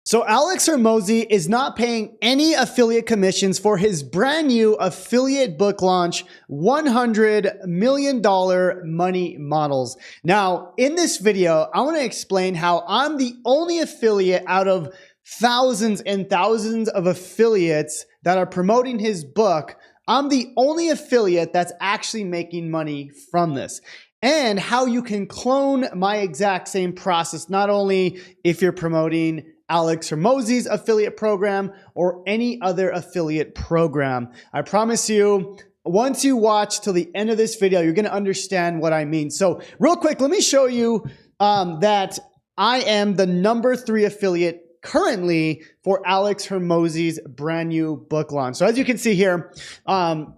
So Alex Hormozi is not paying any affiliate commissions for his brand new affiliate book launch, $100 million money models. Now, in this video, I want to explain how I'm the only affiliate out of thousands and thousands of affiliates that are promoting his book. I'm the only affiliate that's actually making money from this. And how you can clone my exact same process, not only if you're promoting Alex Hormozi's affiliate program or any other affiliate program. I promise you, once you watch till the end of this video, you're going to understand what I mean. So real quick, let me show you that I am the #3 affiliate currently for Alex Hormozi's brand new book launch. So as you can see here,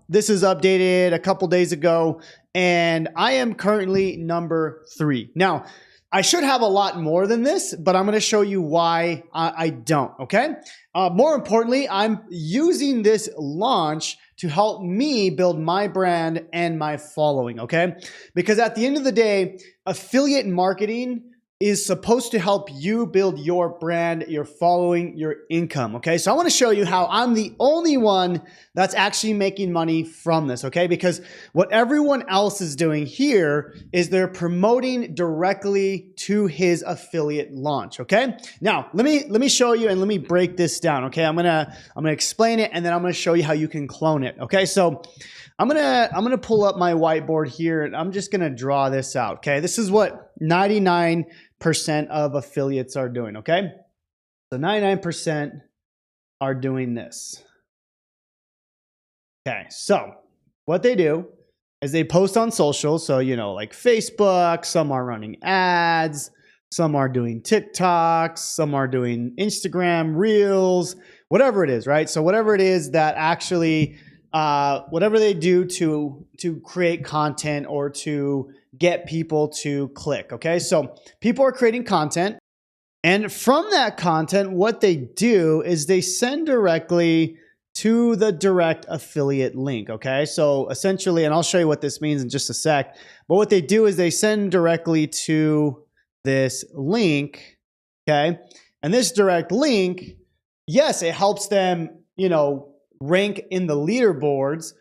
this is updated a couple days ago, and I am currently #3. Now, I should have a lot more than this, but I'm going to show you why I don't, okay? More importantly, I'm using this launch to help me build my brand and my following, okay? Because at the end of the day, affiliate marketing is supposed to help you build your brand, your following, your income, okay? So I want to show you how I'm the only one that's actually making money from this, okay? Because what everyone else is doing here is they're promoting directly to his affiliate launch, okay? Now, let me show you and let me break this down, okay? I'm gonna explain it and then I'm gonna show you how you can clone it, okay? So I'm gonna pull up my whiteboard here and I'm just gonna draw this out, okay? This is what 99% of affiliates are doing, okay? So 99% are doing this. Okay, so what they do is they post on social, so like Facebook, some are running ads, some are doing TikToks, some are doing Instagram Reels, whatever it is, right? So whatever it is that actually whatever they do to create content or to get people to click, okay? So people are creating content, and from that content, what they do is they send directly to the direct affiliate link, okay? So essentially, and I'll show you what this means in just a sec, but what they do is they send directly to this link, okay? And this direct link, yes, it helps them, rank in the leaderboards,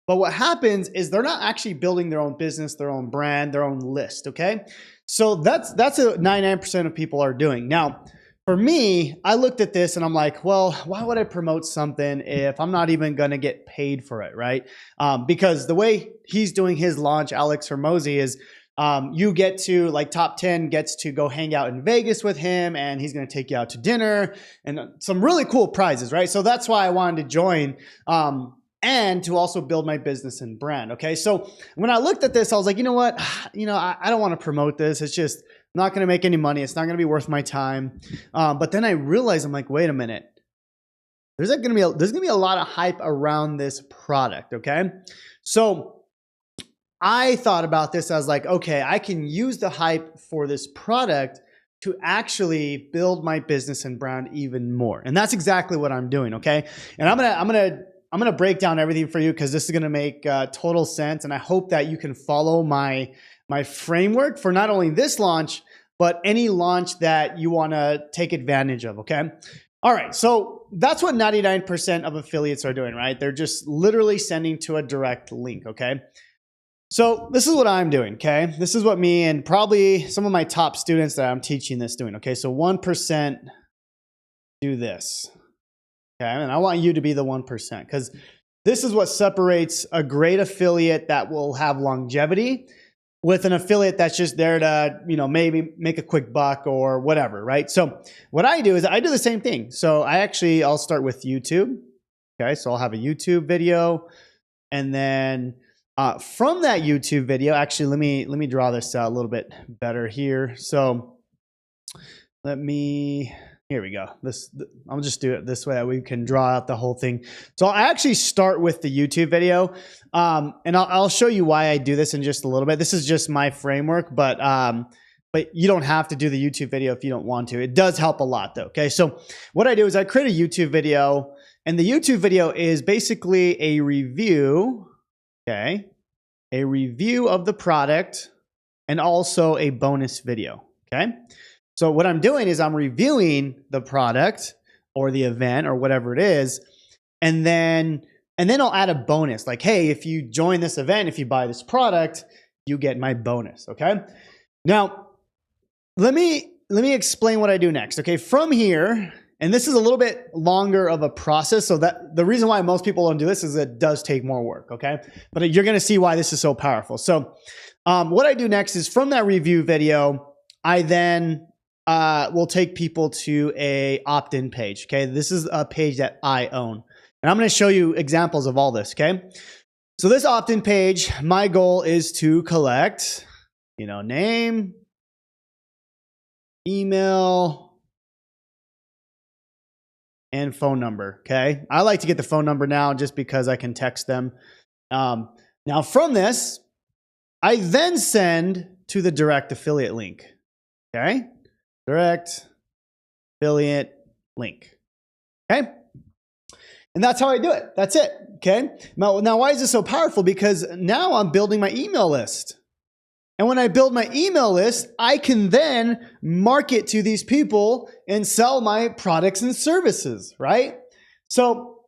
but what happens is they're not actually building their own business, their own brand, their own list, okay? So that's what 99% of people are doing. Now, for me, I looked at this and I'm like, well, why would I promote something if I'm not even gonna get paid for it, right? Because the way he's doing his launch, Alex Hormozi, is you get to, like, top 10 gets to go hang out in Vegas with him, and he's going to take you out to dinner and some really cool prizes, right? So that's why I wanted to join and to also build my business and brand, okay? So when I looked at this, I was like, you know what? I don't want to promote this. It's just not going to make any money. It's not going to be worth my time. But then I realized, I'm like, wait a minute. There's going to be a lot of hype around this product, okay? So I thought about this. I was like, okay, I can use the hype for this product to actually build my business and brand even more. And that's exactly what I'm doing, okay? And I'm gonna break down everything for you because this is gonna make total sense. And I hope that you can follow my framework for not only this launch, but any launch that you wanna take advantage of, okay? All right, so that's what 99% of affiliates are doing, right? They're just literally sending to a direct link, okay? So this is what I'm doing, okay? This is what me and probably some of my top students that I'm teaching this doing, okay? So 1% do this, okay? And I want you to be the 1% because this is what separates a great affiliate that will have longevity with an affiliate that's just there to, maybe make a quick buck or whatever, right? So what I do is I do the same thing. So I'll start with YouTube, okay? So I'll have a YouTube video, and then from that YouTube video, actually, let me draw this out a little bit better here. So here we go. I'll just do it this way that we can draw out the whole thing. So I actually start with the YouTube video, and I'll show you why I do this in just a little bit. This is just my framework, but you don't have to do the YouTube video if you don't want to. It does help a lot though, okay? So what I do is I create a YouTube video, and the YouTube video is basically a review, okay? A review of the product and also a bonus video, okay? So what I'm doing is I'm reviewing the product or the event or whatever it is, and then I'll add a bonus like, hey, if you join this event, if you buy this product, you get my bonus. Okay. Now, let me explain what I do next. Okay. From here, and this is a little bit longer of a process. So that the reason why most people don't do this is it does take more work. Okay. But you're going to see why this is so powerful. So what I do next is from that review video, I then will take people to a opt-in page. Okay. This is a page that I own. And I'm going to show you examples of all this. Okay. So this opt-in page, my goal is to collect, name, email, and phone number. Okay. I like to get the phone number now just because I can text them. Now from this, I then send to the direct affiliate link. Okay. Direct affiliate link. Okay. And that's how I do it. That's it. Okay. Now, why is this so powerful? Because now I'm building my email list. And when I build my email list, I can then market to these people and sell my products and services, right? So,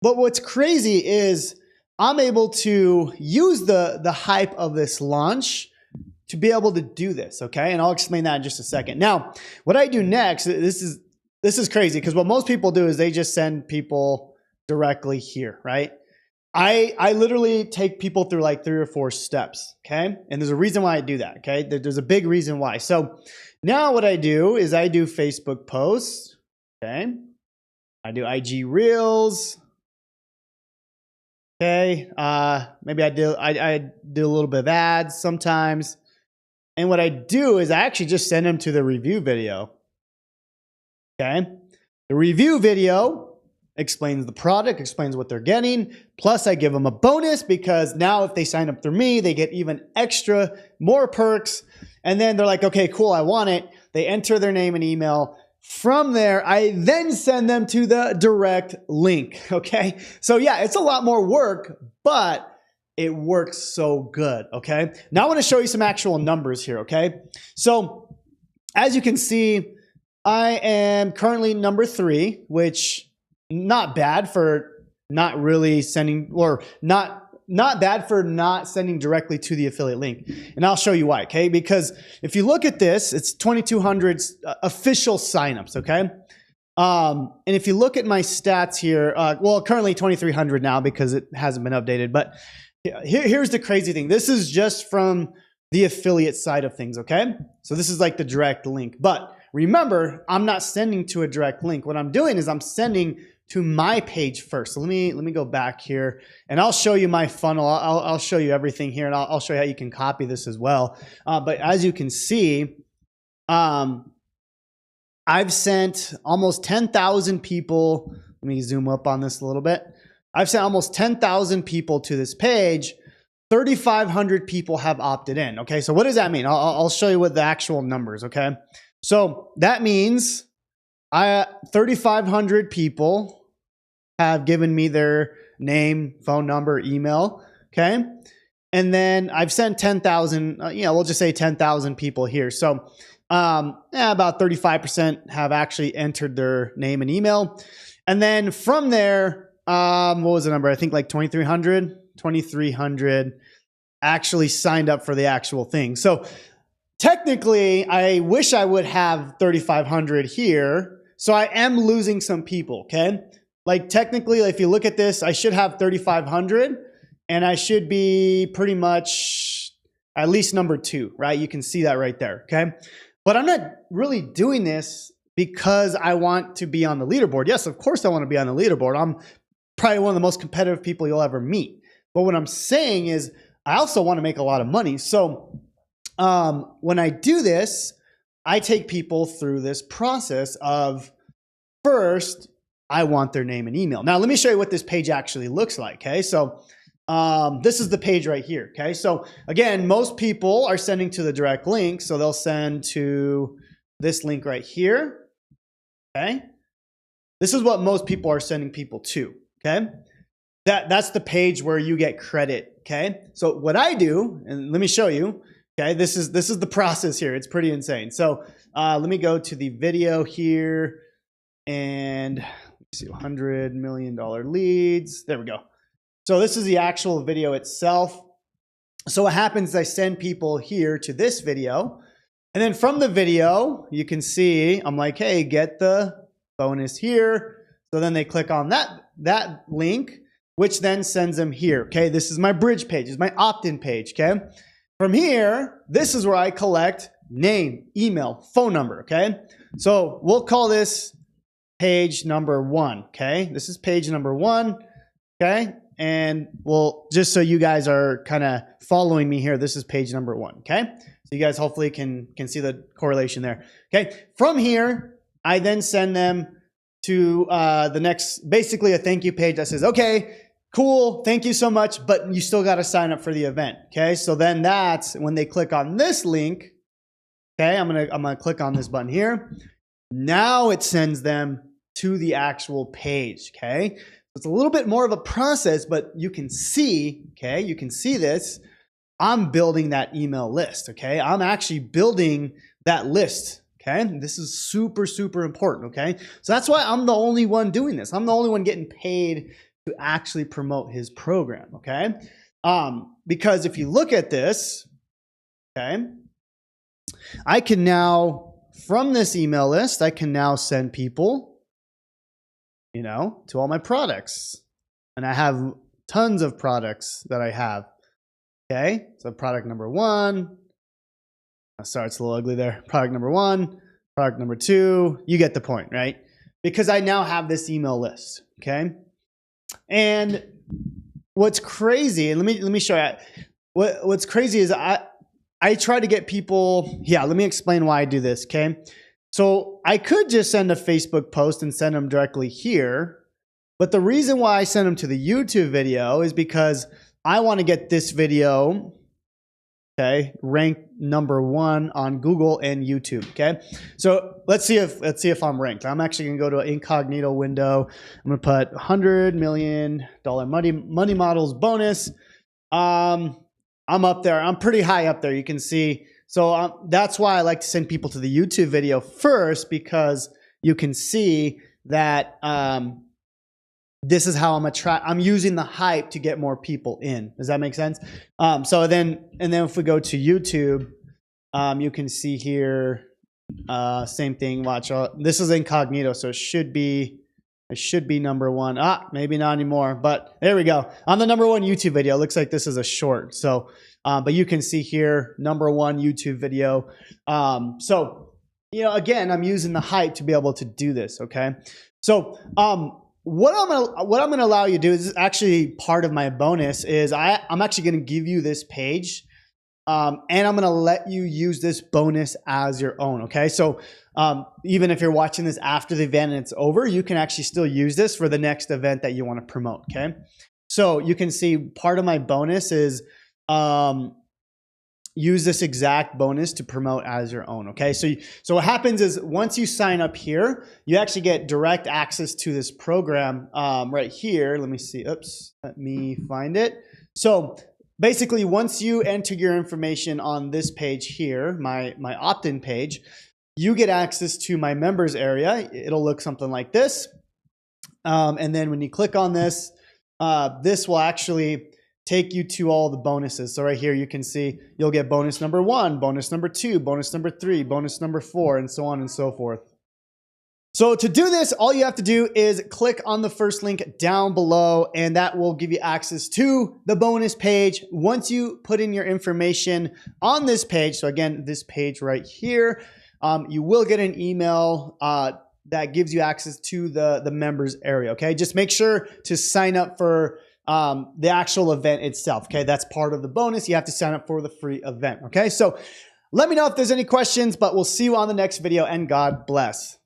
but what's crazy is I'm able to use the hype of this launch to be able to do this, okay? And I'll explain that in just a second. Now, what I do next, this is crazy because what most people do is they just send people directly here, right? I literally take people through like 3 or 4 steps, okay? And there's a reason why I do that, okay? There's a big reason why. So now what I do is I do Facebook posts, okay? I do IG Reels, okay? Maybe I do a little bit of ads sometimes. And what I do is I actually just send them to the review video. Okay. The review video explains the product, explains what they're getting. Plus I give them a bonus because now if they sign up through me, they get even extra, more perks. And then they're like, okay, cool, I want it. They enter their name and email. From there, I then send them to the direct link. Okay. So yeah, it's a lot more work, but it works so good, okay? Now I want to show you some actual numbers here, okay? So as you can see, I am currently number 3, which not bad for not really sending, or not bad for not sending directly to the affiliate link. And I'll show you why, okay? Because if you look at this, it's 2,200 official signups, okay? And if you look at my stats here, well, currently 2,300 now because it hasn't been updated, but here's the crazy thing. This is just from the affiliate side of things, okay? So this is like the direct link. But remember, I'm not sending to a direct link. What I'm doing is I'm sending to my page first. So let me go back here and I'll show you my funnel. I'll show you everything here and I'll show you how you can copy this as well. But as you can see, I've sent almost 10,000 people. Let me zoom up on this a little bit. I've sent almost 10,000 people to this page. 3,500 people have opted in. Okay, so what does that mean? I'll show you what the actual numbers, okay? So that means 3,500 people have given me their name, phone number, email, okay? And then I've sent 10,000, we'll just say 10,000 people here. So about 35% have actually entered their name and email. And then from there, what was the number? I think like 2,300 actually signed up for the actual thing. So technically, I wish I would have 3,500 here. So I am losing some people, okay? Like technically, if you look at this, I should have 3,500 and I should be pretty much at least number 2, right? You can see that right there, okay? But I'm not really doing this because I want to be on the leaderboard. Yes, of course I want to be on the leaderboard. I'm probably one of the most competitive people you'll ever meet. But what I'm saying is I also want to make a lot of money. So when I do this, I take people through this process of first, I want their name and email. Now, let me show you what this page actually looks like, okay? So this is the page right here, okay? So again, most people are sending to the direct link. So they'll send to this link right here, okay? This is what most people are sending people to. Okay, that's the page where you get credit. Okay, so what I do, and let me show you, Okay, this is the process here. It's pretty insane. So let me go to the video here and let's see, $100 million leads. There we go. So this is the actual video itself. So what happens is I send people here to this video. And then from the video, you can see, I'm like, hey, get the bonus here. So then they click on that link, which then sends them here. Okay, this is my bridge page. This is my opt-in page, okay? From here, this is where I collect name, email, phone number, okay? So we'll call this page number 1, okay? This is page number 1, okay? And well, just so you guys are kind of following me here, this is page number 1, okay? So you guys hopefully can see the correlation there, okay? From here, I then send them to the next, basically a thank you page that says, okay, cool, thank you so much, but you still got to sign up for the event, okay? So then that's when they click on this link, okay? I'm gonna click on this button here. Now it sends them to the actual page, okay? It's a little bit more of a process, but you can see, okay? You can see this. I'm building that email list, okay? I'm actually building that list, okay? This is super, super important, okay? So that's why I'm the only one doing this. I'm the only one getting paid to actually promote his program, okay? Because if you look at this, okay, I can now, from this email list, I can now send people, you know, to all my products. And I have tons of products that I have, okay? So product number 1, sorry, it's a little ugly there. Product number 1, product number 2, you get the point, right? Because I now have this email list, okay? And what's crazy, and let me show you, what's crazy is I try to get people, yeah, let me explain why I do this, okay? So I could just send a Facebook post and send them directly here, but the reason why I send them to the YouTube video is because I want to get this video, okay, ranked number 1 on Google and YouTube, okay? So let's see if I'm ranked. I'm actually gonna go to an incognito window. I'm gonna put $100 million money models bonus. I'm up there. I'm pretty high up there. You can see. So that's why I like to send people to the YouTube video first, because you can see that this is how I'm using the hype to get more people in. Does that make sense? So then if we go to YouTube, you can see here, same thing. Watch, this is incognito, so it should be number 1. Maybe not anymore, but there we go. On the number 1 YouTube video, it looks like this is a short. So, but you can see here, number 1 YouTube video. So, you know, again, I'm using the hype to be able to do this. Okay. So, what I'm gonna allow you to do is actually part of my bonus is I'm actually gonna give you this page, and I'm gonna let you use this bonus as your own. Okay, so even if you're watching this after the event and it's over, you can actually still use this for the next event that you want to promote. Okay, so you can see part of my bonus is use this exact bonus to promote as your own. Okay, so what happens is once you sign up here, you actually get direct access to this program right here. Let me see. Oops, let me find it. So basically, once you enter your information on this page here, my opt-in page, you get access to my members area. It'll look something like this. And then when you click on this, this will actually take you to all the bonuses. So right here, you can see you'll get bonus number 1, bonus number 2, bonus number 3, bonus number 4, and so on and so forth. So to do this, all you have to do is click on the first link down below, and that will give you access to the bonus page. Once you put in your information on this page, so again, this page right here, you will get an email that gives you access to the members area. Okay, just make sure to sign up for the actual event itself. Okay, that's part of the bonus. You have to sign up for the free event. Okay, so let me know if there's any questions, but we'll see you on the next video, and God bless.